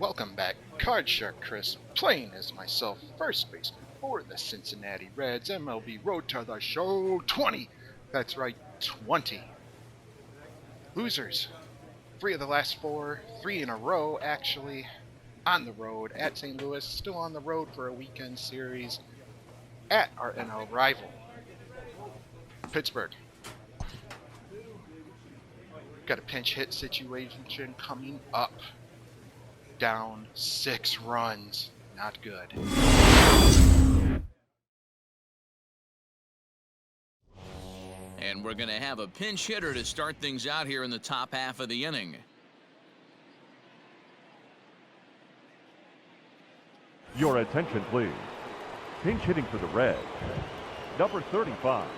Welcome back, Card Shark Chris, playing as myself, first baseman for the Cincinnati Reds, MLB Road to the Show 20. That's right, 20. Losers. 3 of the last 4, 3 in a row actually, on the road at St. Louis, still on the road for a weekend series at our NL rival, Pittsburgh. Got a pinch hit situation coming up. Down 6 runs. Not good. And we're going to have a pinch hitter to start things out here in the top half of the inning. Your attention, please. Pinch hitting for the Reds, number 35.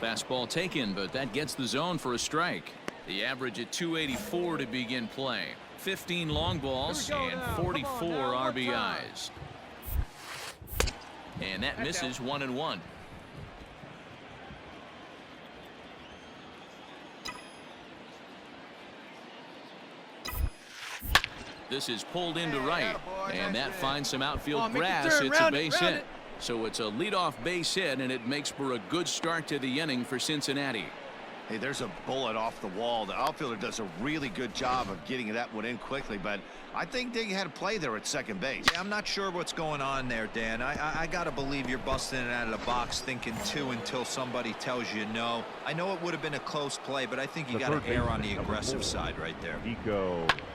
Fastball taken, but that gets the zone for a strike. The average at 284 to begin play. 15 long balls and 44 RBIs. And that misses 1-1. This is pulled into right, and that finds some outfield grass. It's a base hit. So it's a leadoff base hit, and it makes for a good start to the inning for Cincinnati. Hey, there's a bullet off the wall. The outfielder does a really good job of getting that one in quickly, but I think they had a play there at second base. Yeah, I'm not sure what's going on there, Dan. I got to believe you're busting it out of the box thinking 2 until somebody tells you no. I know it would have been a close play, but I think you got to err on the aggressive side right there.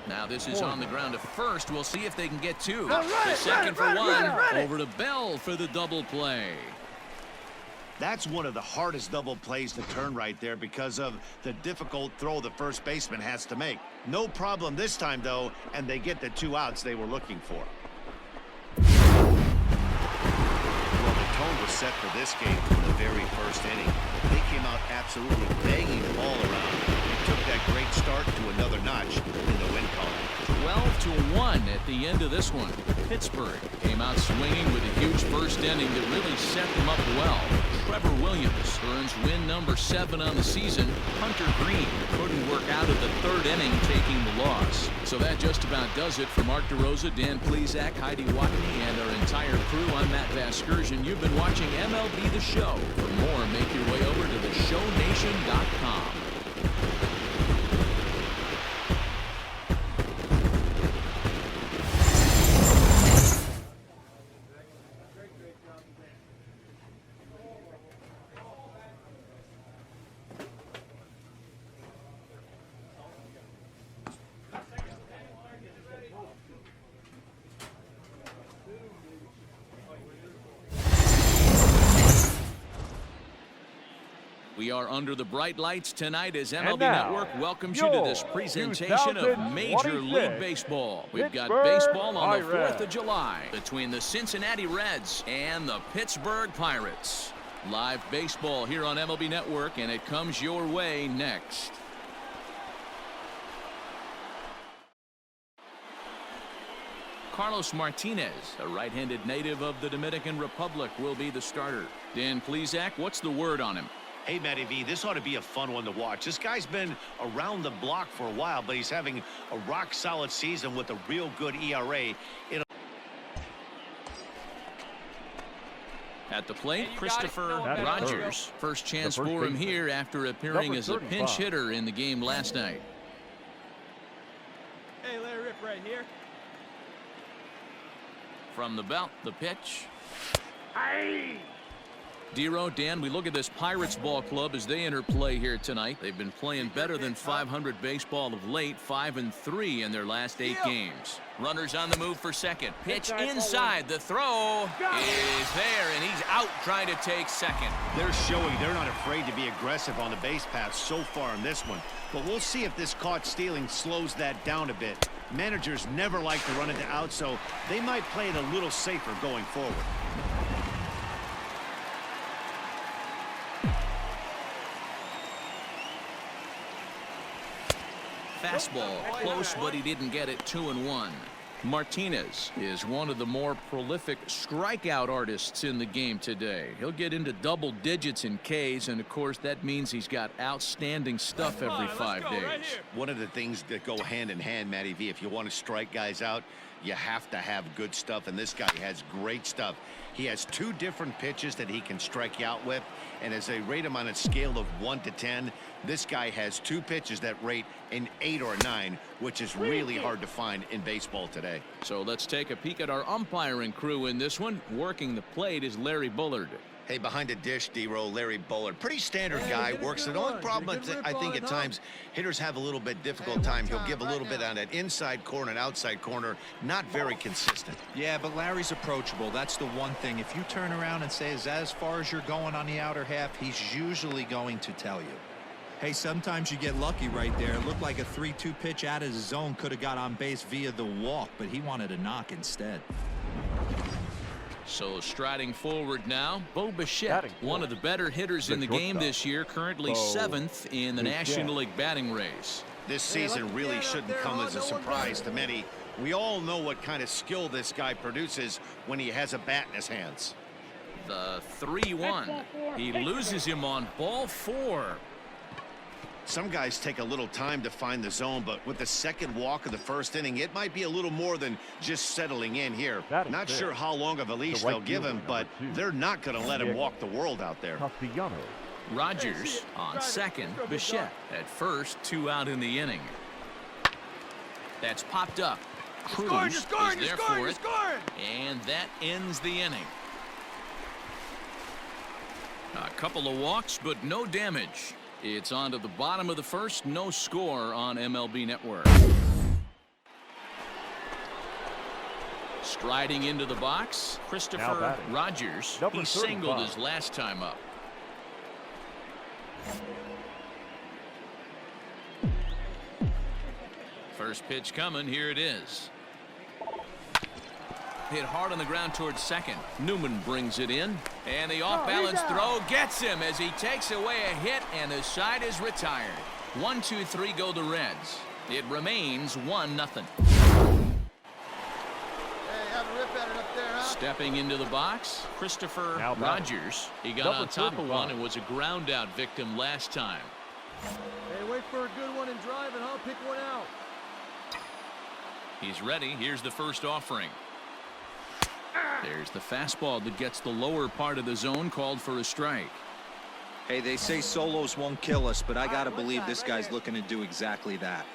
Now this is on the ground to first. We'll see if they can get 2. The second for 1. Over to Bell for the double play. That's one of the hardest double plays to turn right there because of the difficult throw the first baseman has to make. No problem this time, though, and they get the 2 outs they were looking for. Well, the tone was set for this game from the very first inning. They came out absolutely banging the ball around and took that great start to another notch in the win column. 12-1 at the end of this one. Pittsburgh came out swinging with a huge first inning that really set them up well. Trevor Williams earns win number 7 on the season. Hunter Green couldn't work out of the 3rd inning, taking the loss. So that just about does it for Mark DeRosa, Dan Plesac, Heidi Watney, and our entire crew. I'm Matt Vasgersian. You've been watching MLB The Show. For more, make your way over to theshownation.com. We are under the bright lights tonight as MLB Network welcomes you to this presentation of Major League Baseball. We've got baseball on the 4th of July between the Cincinnati Reds and the Pittsburgh Pirates. Live baseball here on MLB Network, and it comes your way next. Carlos Martinez, a right-handed native of the Dominican Republic, will be the starter. Dan Plesac, what's the word on him? Hey, Matty V, this ought to be a fun one to watch. This guy's been around the block for a while, but he's having a rock-solid season with a real good ERA. At the plate, Christopher Rogers. First chance for him here after appearing as a pinch hitter in the game last night. Hey, let it rip right here. From the belt, the pitch. Dero, Dan, we look at this Pirates ball club as they enter play here tonight. They've been playing better than .500 baseball of late, 5-3 in their last 8 games. Runners on the move for second. Pitch inside. The throw is there, and he's out trying to take second. They're showing they're not afraid to be aggressive on the base paths so far in this one. But we'll see if this caught stealing slows that down a bit. Managers never like to run into outs, so they might play it a little safer going forward. Fastball close, but he didn't get it. 2-1. Martinez is one of the more prolific strikeout artists in the game today. He'll get into double digits in Ks, and of course that means he's got outstanding stuff every 5 days. Right, one of the things that go hand in hand, Matty V, if you want to strike guys out, you have to have good stuff, and this guy has great stuff. He has 2 different pitches that he can strike you out with, and as they rate him on a scale of 1 to 10, this guy has 2 pitches that rate an 8 or a 9, which is really hard to find in baseball today. So let's take a peek at our umpiring crew in this one. Working the plate is Larry Bullard. Hey, behind the dish, D-Row, Larry Bullard. Pretty standard guy. Works the only problem, I think, at times, hitters have a little bit difficult time. He'll give a little bit on that inside corner and outside corner. Not very consistent. Yeah, but Larry's approachable. That's the one thing. If you turn around and say, is that as far as you're going on the outer half, he's usually going to tell you. Hey, sometimes you get lucky right there. It looked like a 3-2 pitch out of his zone could have got on base via the walk, but he wanted a knock instead. So striding forward now, Bo Bichette, one of the better hitters in the game this year, currently 7th in the National League batting race. This season really shouldn't come as a surprise to many. We all know what kind of skill this guy produces when he has a bat in his hands. The 3-1. He loses him on ball 4. Some guys take a little time to find the zone, but with the second walk of the first inning, it might be a little more than just settling in here. Not sure how long of a leash they'll give him, but they're not going to let him walk the world out there. Rogers on second, Bichette at first, 2 out in the inning. That's popped up. Cruz is there for it, and that ends the inning. A couple of walks, but no damage. It's on to the bottom of the first, no score on MLB Network. Striding into the box, Christopher Rogers. He singled his last time up. First pitch coming, here it is. Hit hard on the ground towards second. Newman brings it in, and the off-balance throw gets him as he takes away a hit, and the side is retired. 1-2-3 go the Reds. It remains 1-0. Stepping into the box, Christopher Rogers. He got on top of one and was a ground-out victim last time. Hey, wait for a good one and drive it, huh? Pick one out. He's ready. Here's the first offering. There's the fastball that gets the lower part of the zone, called for a strike. Hey, they say solos won't kill us, but I got to believe this guy's looking to do exactly that.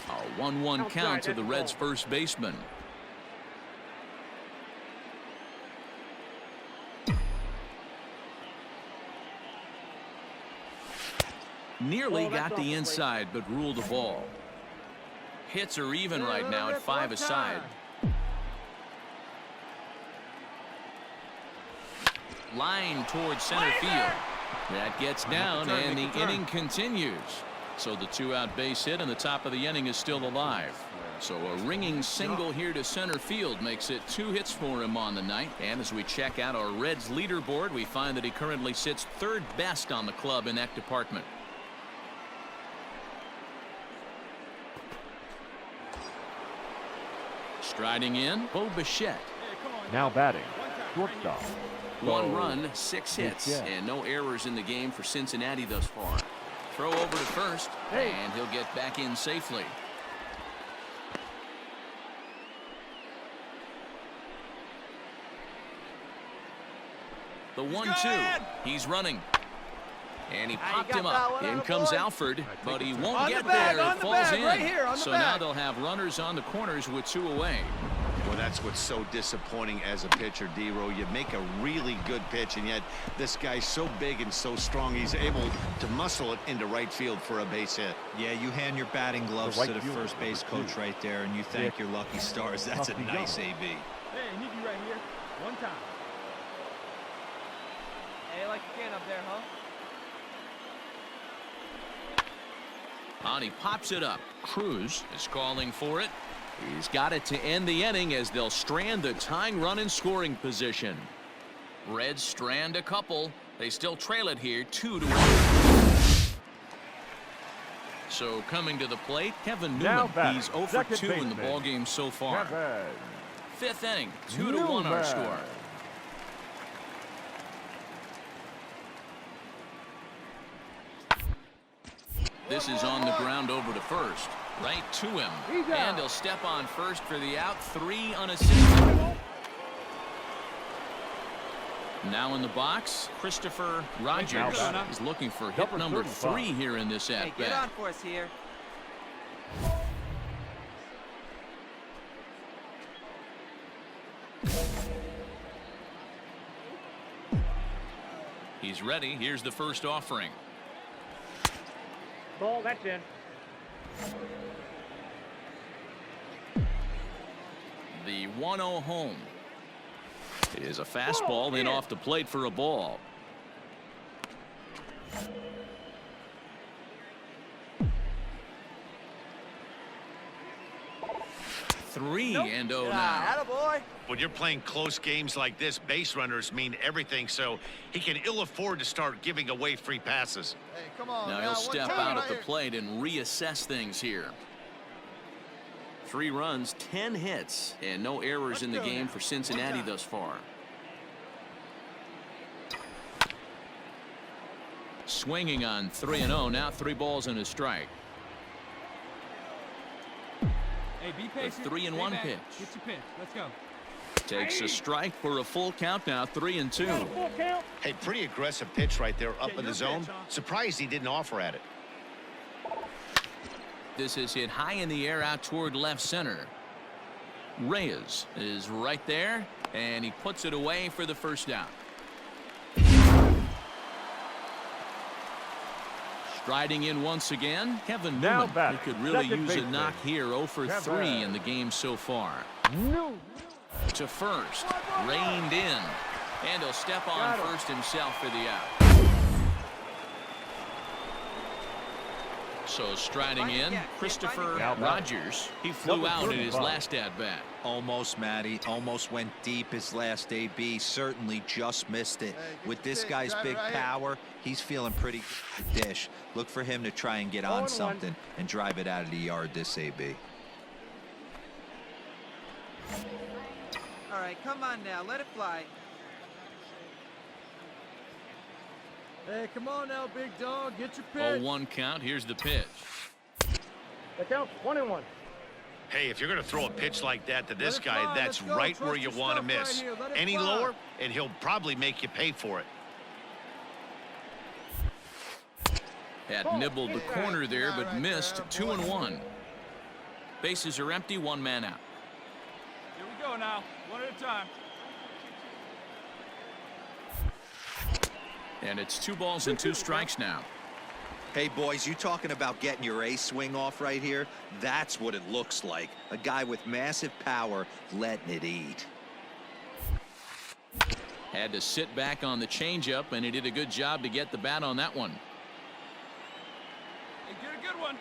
A 1-1 count to the Reds' first baseman. Nearly got the inside, but ruled the ball. Hits are even right now at 5 aside. Line towards center field. That gets down, and the inning continues. So the 2-out base hit, and the top of the inning is still alive. So a ringing single here to center field makes it 2 hits for him on the night. And as we check out our Reds leaderboard, we find that he currently sits 3rd best on the club in that department. Striding in, Bo Bichette. Now batting, shortstop. 1 run, 6 hits, and no errors in the game for Cincinnati thus far. Throw over to first, and he'll get back in safely. The 1-2. He's running. And he popped him up. In comes Alford, but he won't get there. It falls in. So now they'll have runners on the corners with 2 away. Well, that's what's so disappointing as a pitcher, D-Row. You make a really good pitch, and yet this guy's so big and so strong, he's able to muscle it into right field for a base hit. Yeah, you hand your batting gloves to the first base coach right there, and you thank your lucky stars. That's a nice AB. Hey, I need you right here. One time. Hey, like you can up there, huh? And he pops it up. Cruz is calling for it. He's got it to end the inning as they'll strand the tying run in scoring position. Reds strand a couple. They still trail it here 2-1. So coming to the plate, Kevin Now Newman. batting, He's 0 for second 2 in the baseman, ballgame so far. Kevin Fifth inning, 2-1 our score. This is on the ground over to first. Right to him. And he'll step on first for the out. 3 unassisted. Now in the box, Christopher Rogers is looking for hit number 3 here in this at-bat. Hey, get on for us here. He's ready. Here's the first offering. Ball, that's in. The 1-0 home. It is a fastball in off the plate for a ball. 3-0 now. Attaboy. When you're playing close games like this, base runners mean everything, so he can ill afford to start giving away free passes. Hey, come on. Now he'll step out at the plate and reassess things here. 3 runs, 10 hits, and no errors in the game for Cincinnati thus far. Swinging on 3-0, now 3 balls and a strike. Hey, be patient. 3-1 pitch. Get your pitch. Let's go. Takes a strike for a full count now, 3-2. Full count. Hey, pretty aggressive pitch right there up in the zone. Surprised he didn't offer at it. This is hit high in the air out toward left center. Reyes is right there, and he puts it away for the first out. Striding in once again, Kevin Now Newman. batting, He could really second use a baseman, knock here. 0 for 3 Kevin. in the game so far. New. To first, reined in, and he'll step on first himself for the out. So striding in, Christopher Rogers. He flew out in his last at-bat. Almost, Matty. Almost went deep his last AB. Certainly just missed it. With this guy's big power, he's feeling pretty dish. Look for him to try and get on something and drive it out of the yard this AB. All right, come on now. Let it fly. Hey, come on now, big dog. Get your pitch. 0-1 count. Here's the pitch. The count's 1-1. Hey, if you're going to throw a pitch like that to this Let it guy, fly. that's Let's go. right Trust where you your want to stuff right miss. here. Let it Any fly. lower, and he'll probably make you pay for it. Had nibbled the corner there, but missed. 2-1. Bases are empty. 1 man out. Here we go now. One at a time. And it's 2 balls and 2 strikes now. Hey, boys, you talking about getting your ace swing off right here? That's what it looks like. A guy with massive power letting it eat. Had to sit back on the changeup, and he did a good job to get the bat on that one. Hey, get a good one.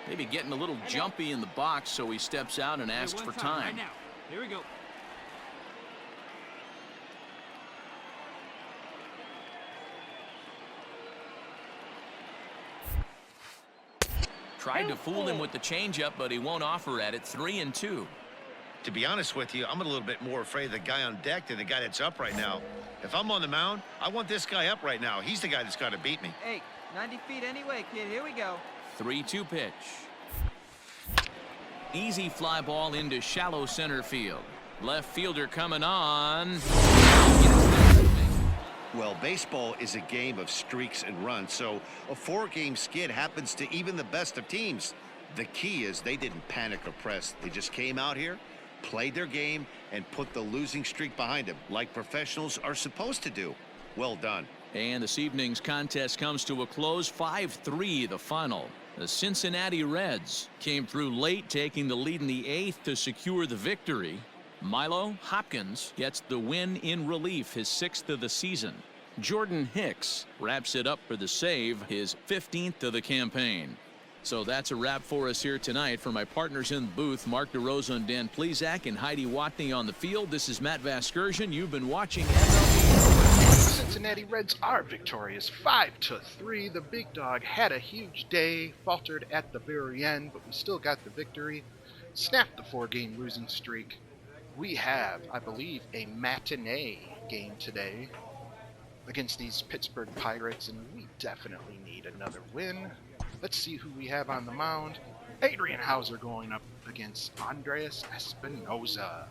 Maybe getting a little jumpy in the box, so he steps out and asks Hey, for one time. Right now. Here we go. Tried to fool him with the changeup, but he won't offer at it. 3-2. To be honest with you, I'm a little bit more afraid of the guy on deck than the guy that's up right now. If I'm on the mound, I want this guy up right now. He's the guy that's got to beat me. Hey, 90 feet anyway, kid. Here we go. 3-2 pitch. Easy fly ball into shallow center field. Left fielder coming on. Well, baseball is a game of streaks and runs, so a 4-game skid happens to even the best of teams. The key is they didn't panic or press. They just came out here, played their game, and put the losing streak behind them, like professionals are supposed to do. Well done. And this evening's contest comes to a close. 5-3 the final. The Cincinnati Reds came through late, taking the lead in the 8th to secure the victory. Milo Hopkins gets the win in relief, his 6th of the season. Jordan Hicks wraps it up for the save, his 15th of the campaign. So that's a wrap for us here tonight. For my partners in the booth, Mark DeRosa and Dan Plesac and Heidi Watney on the field, this is Matt Vasgersian. You've been watching MLB. Cincinnati Reds are victorious 5-3. The big dog had a huge day, faltered at the very end, but we still got the victory. Snapped the 4-game losing streak. We have, I believe, a matinee game today against these Pittsburgh Pirates, and we definitely need another win. Let's see who we have on the mound. Adrian Hauser going up against Andres Espinoza.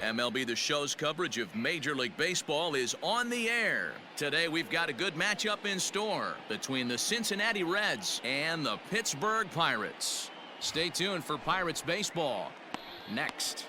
MLB The Show's coverage of Major League Baseball is on the air. Today we've got a good matchup in store between the Cincinnati Reds and the Pittsburgh Pirates. Stay tuned for Pirates baseball next.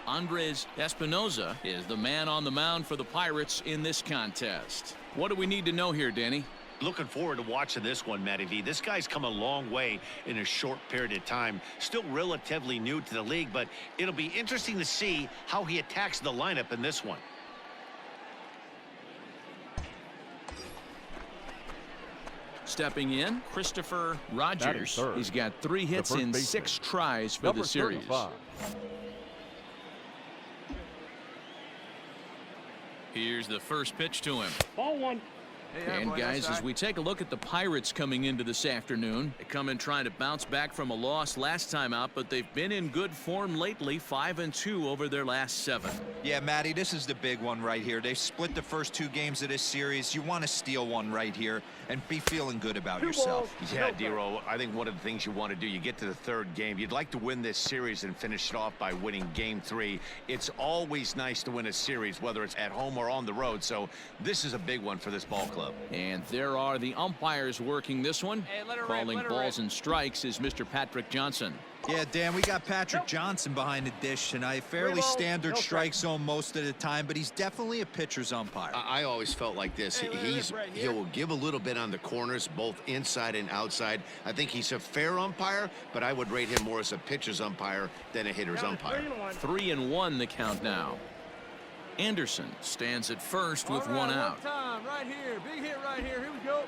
Andres Espinoza is the man on the mound for the Pirates in this contest. What do we need to know here, Danny? Looking forward to watching this one, Matty V. This guy's come a long way in a short period of time. Still relatively new to the league, but it'll be interesting to see how he attacks the lineup in this one. Stepping in, Christopher Rogers. He's got 3 hits in 6 tries for the series. 35. Here's the first pitch to him. Ball 1. And guys, as we take a look at the Pirates coming into this afternoon, they come in trying to bounce back from a loss last time out, but they've been in good form lately, 5-2 over their last 7. Yeah, Matty, this is the big one right here. They've split the first 2 games of this series. You want to steal one right here and be feeling good about yourself. Yeah, Dero, I think one of the things you want to do, you get to the 3rd game, you'd like to win this series and finish it off by winning game 3. It's always nice to win a series, whether it's at home or on the road, so this is a big one for this ball club. And there are the umpires working this one. Hey, let her Calling rip, balls and strikes is Mr. Patrick Johnson. Yeah, Dan, we got Patrick Johnson behind the dish tonight. Fairly standard strike zone most of the time, but he's definitely a pitcher's umpire. I always felt like this. He'll give a little bit on the corners, both inside and outside. I think he's a fair umpire, but I would rate him more as a pitcher's umpire than a hitter's umpire. 3-1 the count now. Anderson stands at first with 1 out. Time right here. Big hit right here. Here we go.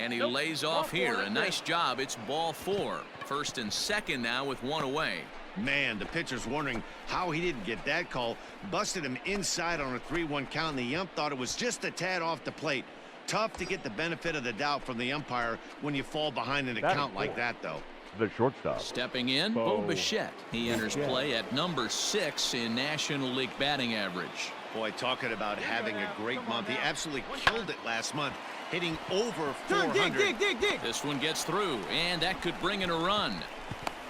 And he lays off here. A nice job. It's ball 4. First and second now with 1 away. Man, the pitcher's wondering how he didn't get that call. Busted him inside on a 3-1 count, and the ump thought it was just a tad off the plate. Tough to get the benefit of the doubt from the umpire when you fall behind in a count like that, though. The shortstop. Stepping in, Bo Bichette. He enters play at number 6 in National League batting average. Boy, talking about having a great month. He absolutely killed it last month, hitting over 400. Dig. This one gets through, and that could bring in a run.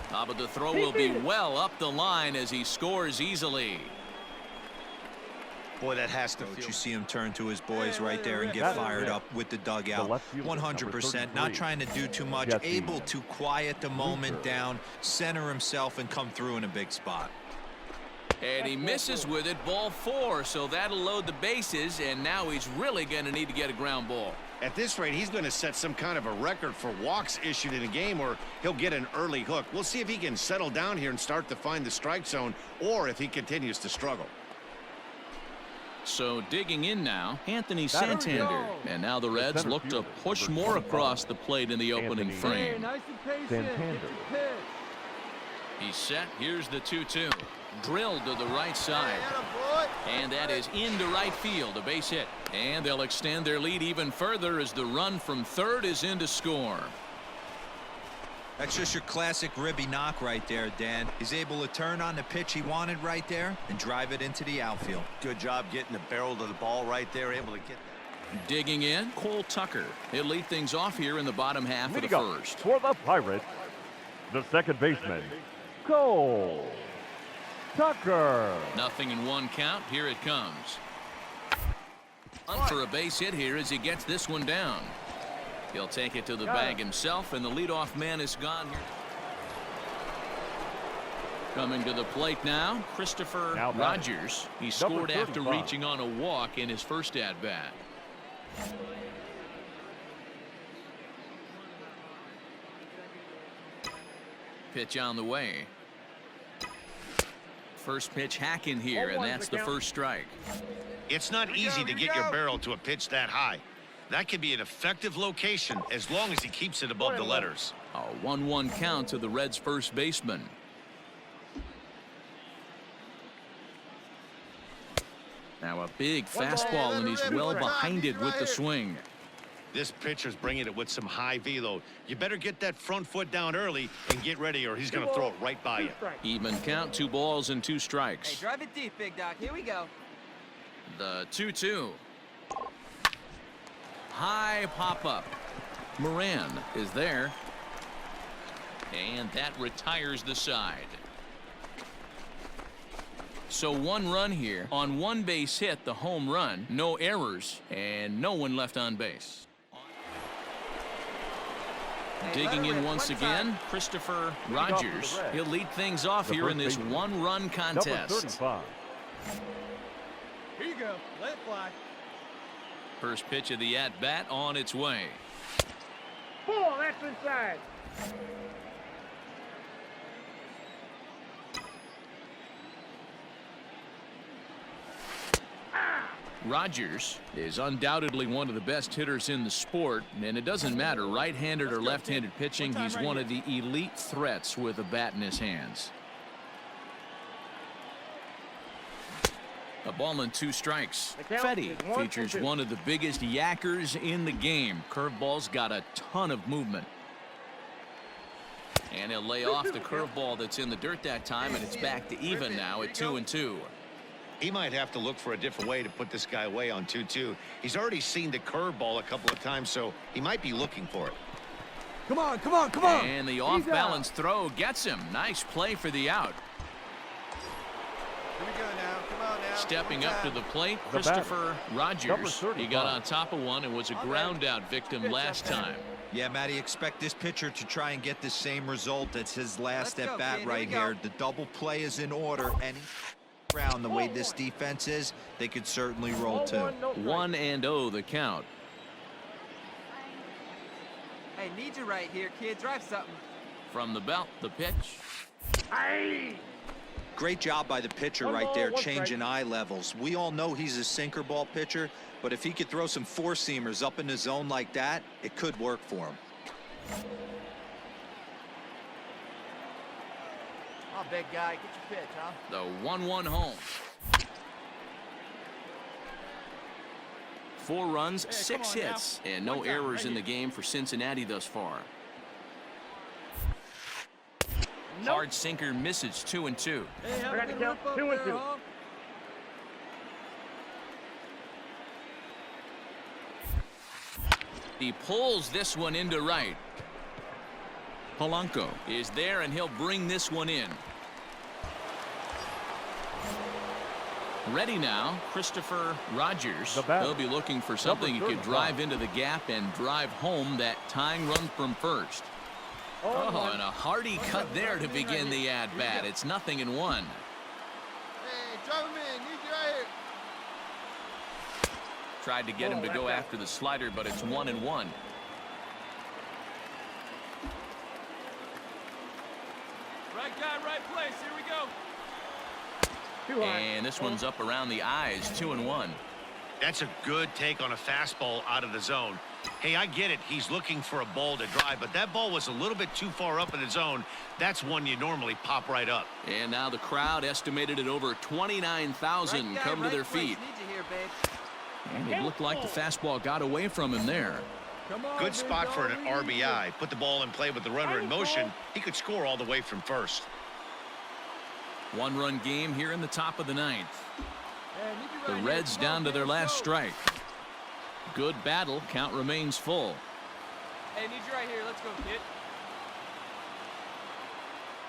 But the throw will be well up the line as he scores easily. Boy, that has to feel. You see him turn to his boys right there and get fired up with the dugout. 100%, not trying to do too much, able to quiet the moment down, center himself, and come through in a big spot. And he misses with it, ball 4, so that'll load the bases, and now he's really going to need to get a ground ball. At this rate, he's going to set some kind of a record for walks issued in a game, or he'll get an early hook. We'll see if he can settle down here and start to find the strike zone, or if he continues to struggle. So digging in now, Anthony Santander. And now the Reds look to push more across the plate in the opening frame. Hey, nice and patient. He's set. Here's the 2-2. Drilled to the right side. And that is into right field, a base hit. And they'll extend their lead even further as the run from third is in to score. That's just your classic ribby knock right there, Dan. He's able to turn on the pitch he wanted right there and drive it into the outfield. Good job getting the barrel to the ball right there, able to get that. Digging in, Cole Tucker. He'll lead things off here in the bottom half of the first. For the Pirates, the second baseman, Cole Tucker. 0-1 count. Here it comes. Hunt for a base hit here as he gets this one down. He'll take it to the bag himself, and the leadoff man is gone here. Coming to the plate now, Christopher Rogers. He scored after reaching on a walk in his first at-bat. Pitch on the way. First pitch hacking here, and that's the first strike. It's not easy to get your barrel to a pitch that high. That could be an effective location as long as he keeps it above the letters. A 1-1 count to the Reds' first baseman. Now a big fastball, and he's well behind it with the swing. This pitcher's bringing it with some high velo. You better get that front foot down early and get ready, or he's going to throw it right by you. Even count, 2 balls and 2 strikes. Hey, drive it deep, Big Doc. Here we go. The 2-2. High pop-up. Moran is there. And that retires the side. So 1 run here on 1 base hit, the home run, no errors, and no one left on base. Hey, Digging in once one again, time. Christopher Rogers. He'll lead things off here in this 1-run contest. Number 35. Here you go. Let it fly. First pitch of the at-bat on its way. Ball, that's inside. Rogers is undoubtedly one of the best hitters in the sport, and it doesn't matter right-handed or left-handed pitching. He's one of the elite threats with a bat in his hands. A ball and 2 strikes. Fetty features one of the biggest yackers in the game. Curveball's got a ton of movement. And he'll lay off the curveball that's in the dirt that time, and it's back to even now at 2-2. He might have to look for a different way to put this guy away on 2-2. He's already seen the curveball a couple of times, so he might be looking for it. Come on, come on, come on. And the off-balance throw gets him. Nice play for the out. Here we go now. Come on now. Stepping up to the plate, The Christopher Rogers. Number 35. He got on top of one and was a ground-out victim last time. Yeah, Matty, expect this pitcher to try and get the same result as his last Let's go, at-bat kid. right Here we here. The double play is in order, and around the way this defense is, they could certainly roll too. 1-0 the count. Hey, need you right here, kid. Drive something. From the belt, the pitch. Great job by the pitcher One right ball, there, one changing strike. eye levels. We all know he's a sinker ball pitcher, but if he could throw some 4-seamers up in the zone like that, it could work for him. Oh, big guy, get your pitch, huh? The 1-1 home. 4 runs, 6 come on hits, now. and no One time, errors right in the here. game for Cincinnati thus far. Nope. Hard sinker misses 2-2. Hey, have I a got good the count. rip up 2 and there, 2. huh? He pulls this one into right. Polanco is there, and he'll bring this one in. Ready now, Christopher Rogers. The batter, He'll be looking for something he number could 35. drive into the gap and drive home that tying run from first. Oh, and a hearty cut there to begin the at-bat. It's 0-1. Hey, drive him in. Need you right here. Tried to get him to go after the slider, but it's 1-1. Right guy, right place. Here we go. Too high. And this one's up around the eyes, 2-1. That's a good take on a fastball out of the zone. Hey, I get it. He's looking for a ball to drive, but that ball was a little bit too far up in the zone. That's one you normally pop right up. And now the crowd, estimated at over 29,000, Right guy, come to right their place. feet. Need you here, babe. And it looked like the fastball got away from him there. Come on, Good big spot for an dog, we need you. RBI. Put the ball in play with the runner in motion. He could score all the way from first. 1-run game here in the top of the 9th. Hey, need you The right here. Reds Come on, down to their let's last go. strike. Good battle. Count remains full. Hey, need you right here. Let's go, kid.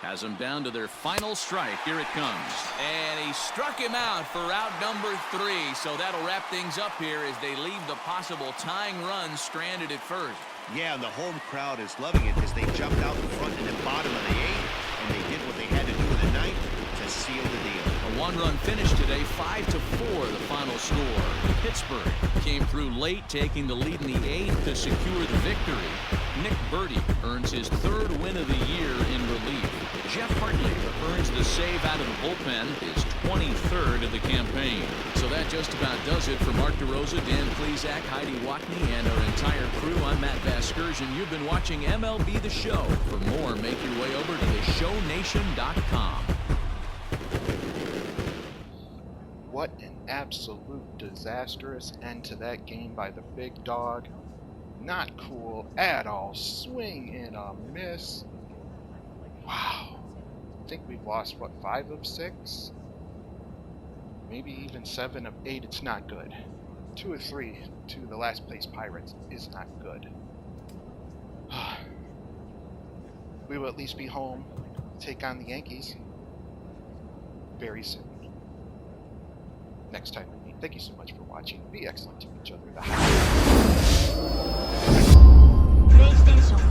Has them down to their final strike. Here it comes. And he struck him out for out number 3. So that'll wrap things up here as they leave the possible tying run stranded at first. Yeah, and the home crowd is loving it as they jumped out in front and the bottom of the 8th, and they did what they had to do in the 9th to seal the deal. A 1-run finish today, 5-4 the final score. Pittsburgh came through late, taking the lead in the 8th to secure the victory. Nick Berti earns his 3rd win of the year in relief. Jeff Hartley, who earns the save out of the bullpen, is 23rd of the campaign. So that just about does it for Mark DeRosa, Dan Plesac, Heidi Watney, and our entire crew. I'm Matt Vasgersian. You've been watching MLB The Show. For more, make your way over to theshownation.com. What an absolute disastrous end to that game by the big dog. Not cool at all. Swing and a miss. Wow. I think we've lost, what, 5 of 6? Maybe even 7 of 8. It's not good. 2 of 3 to the last place Pirates is not good. We will at least be home, take on the Yankees very soon. Next time we meet. Thank you so much for watching. Be excellent to each other. The PlayStation